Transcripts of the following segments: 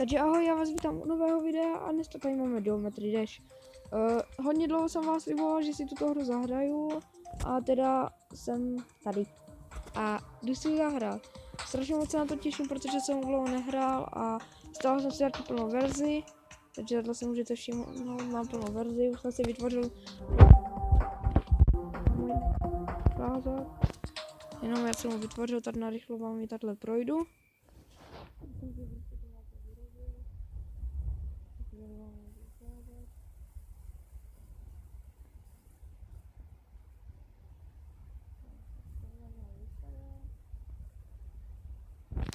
Takže ahoj, já vás vítám u nového videa a dnes tady máme Geometry Dash. Hodně dlouho jsem vás sliboval, že si tuto hru zahraju a teda jsem tady a jdu si zahrát. Strašně moc se na to těším, protože jsem dlouho nehrál a stál jsem si taky plnou verzi, takže takhle se můžete všimnout, mám plnou verzi, už jsem si vytvořil jenom já jsem ho vytvořil, tak narychlo vám ji takhle projdu.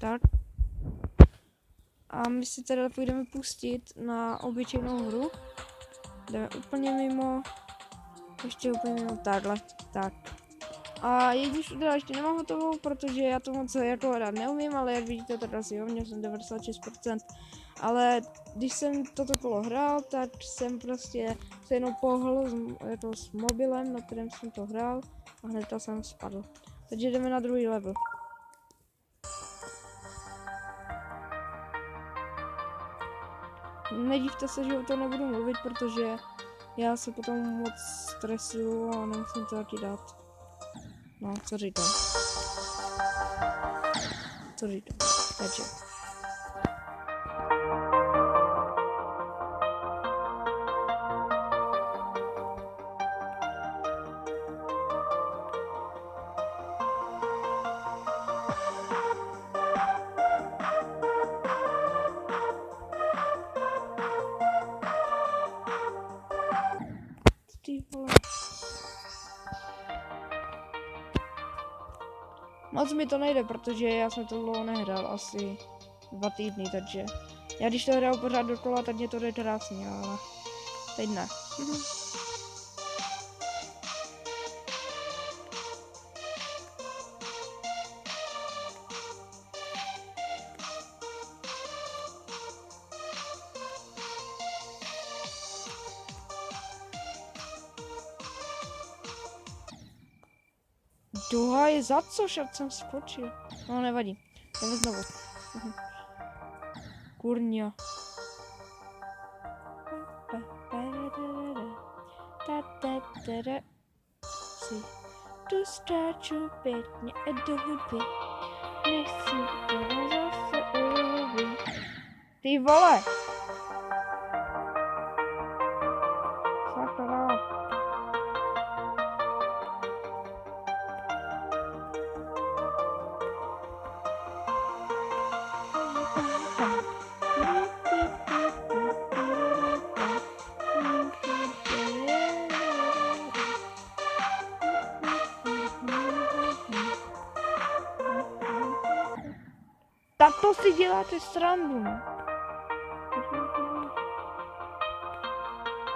Tak. A my si teda půjdeme pustit na obyčejnou hru. Jdeme úplně mimo. Ještě úplně mimo takhle. Tak. A jedničku teda ještě nemám hotovou, protože já to moc jako hrát neumím, ale jak vidíte, tak asi jo, měl jsem 96%. Ale když jsem toto kolo hrál, tak jsem prostě se jenom pohl s mobilem, na kterém jsem to hrál a hned jsem spadl. Takže jdeme na druhý level. Nedívte se, že o to nebudu mluvit, protože já se potom moc stresuju a nemusím to taky dát. No, co říkám? Co říkám? Takže. Ty vole. Moc mi to nejde, protože já jsem to dlouho nehrál, asi 2 týdny, takže já když to hraju pořád dokola, tak mě to jde krásně, ale teď ne. Duha je za co, však jsem skočil. No nevadí, jdeme znovu. Kurňa. Si tu stáču pěkně do hudby. Nechci to zase ulubit. Ty vole! Sakra. Tak to si děláte srandu, no.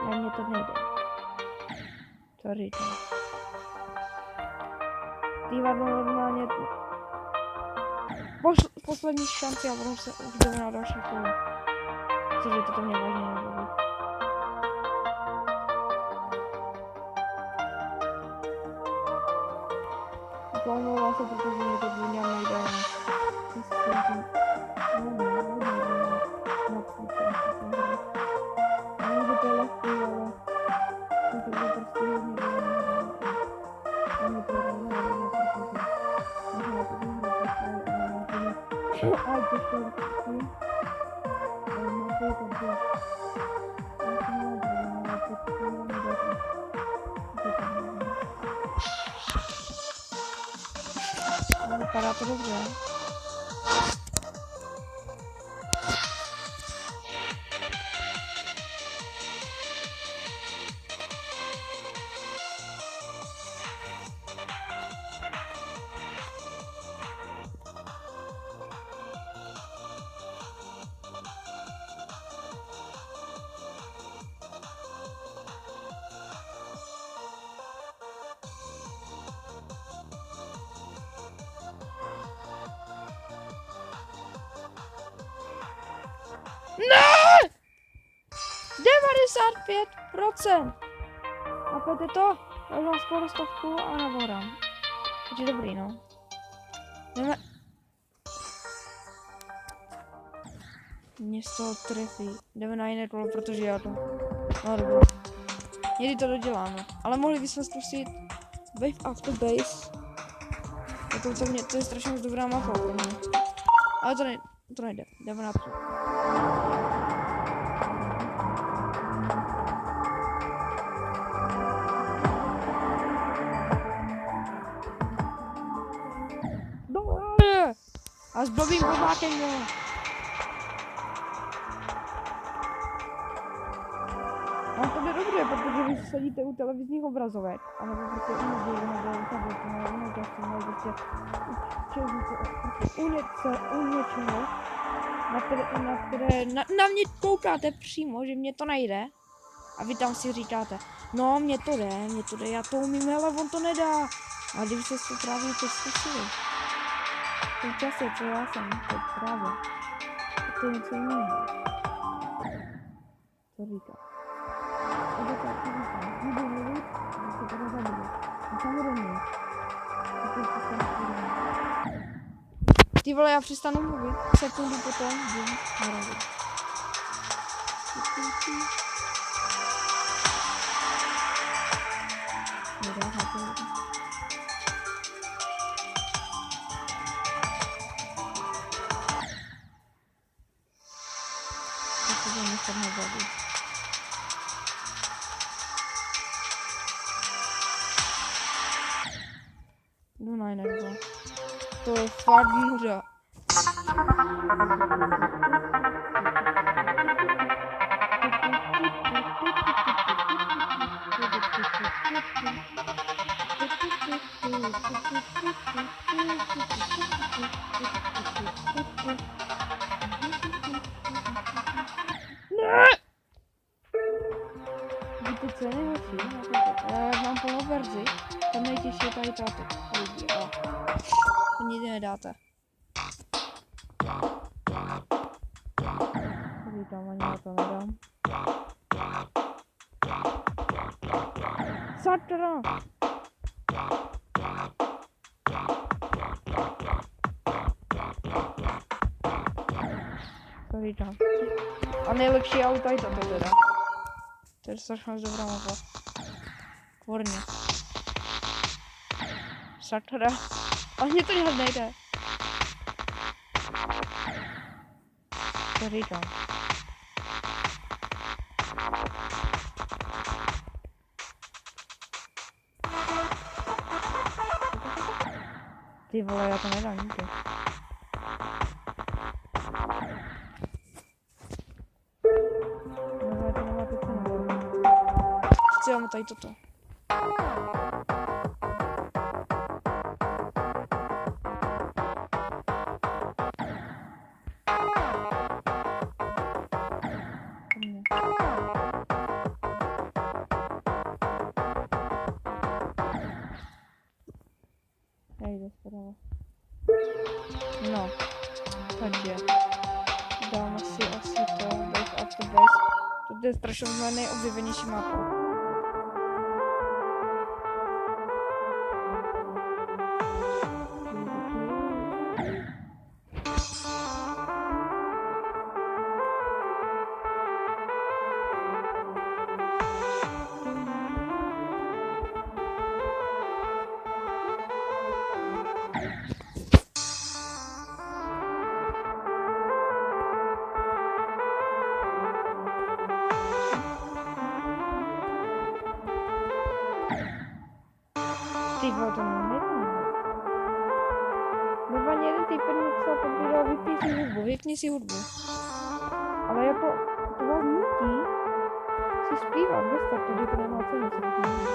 Na mě to nejde. Sorry, to. Tývadlo normálně... Poslední šanci a potom se už jdeme na další kolo. Protože toto mě vážně nebaví. Pomlouvám se, protože mě to vůně nejde. Vypadá to dobře. Ne! 95%! A pojďte to? Já už mám skoro 100 a navorám. Takže dobrý, no. Jdeme. Mě z toho trefí. Jdeme na jiné kolo, protože já to... No dobrý. Někdy to doděláme. Ale mohli bychom zkusit Wave After Base. To je strašně moc dobrá mapa pro mě. Ale to nejde. Jdeme na to. A s blbým bohákem, no. Vám to jde dobře, protože vy sedíte u televizních obrazovek, anebo prostě u mobilu, nebo u tabletu, nebo u noťasu, nebo prostě u něčeho, na mě koukáte přímo, že mě to nejde. A vy tam si říkáte, no mě to jde, já to umím, ale on to nedá. A kdyby se to právě teď zkusili. V tom čase, co já jsem, teď právě. To je něco jiného. Co říká? To je tak, co říká. Nebudu mluvit, že se to nezabije. A samozřejmě. Ty vole, já přestanu mluvit. Sekundu potom, bum, narazit. Jdu na jiné dva. To je fakt nuda. Víte, co je nejhorší? Mám plnou verzi. Tam nejtěžší je tady táto. To nikdy nedáte. Říkám, ani já to nedám. Sakra! To říkám. A nejlepší auto je toto teda. To je strašně dobrá mapa. Kvorně. Sakra. A mě to nějak nejde. To říkám. Ty vole, já to nedám nikdy. No, to nemá teď cenu. Chci vám tady toto. Nejde zprava. No, takže dáme si asi to Wave After Base. To je strašně nejoblíbenější mapa. Ty vole, to nevím. Nebo jeden týpek mi psal pod video, vypni si hudbu. Ale jako, to vás nutí si zpívat bez tak, protože to nemá cenu si vypni hudbu.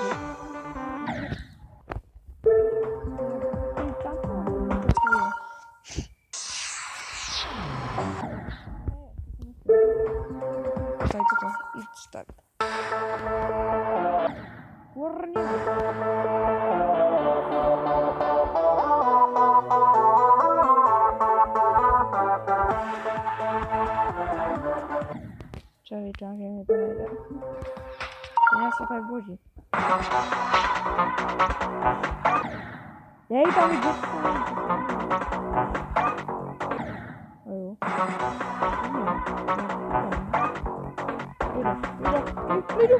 Tady toto, jít start. Kurně. Čau, že mi to nejde. Já se tak boží. Jej, tam je dětka. Jo. Jdu.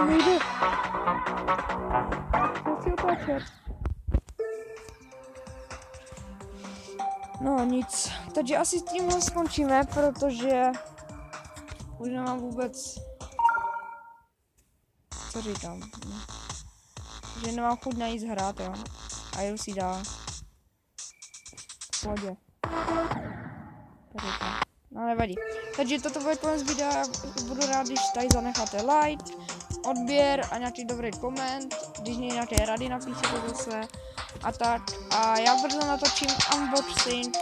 Nejde. Chci otáčet. No nic, takže asi s tímhle skončíme, protože už nemám vůbec, co říkám, že nemám chuť na nic hrát, jo, a jdu si dál, v pohodě, no nevadí, takže toto bude konec videa, budu rád, když tady zanecháte like, odběr a nějaký dobrý koment, když mě nějaké rady napíšete zase a tak, a já brzo natočím unboxing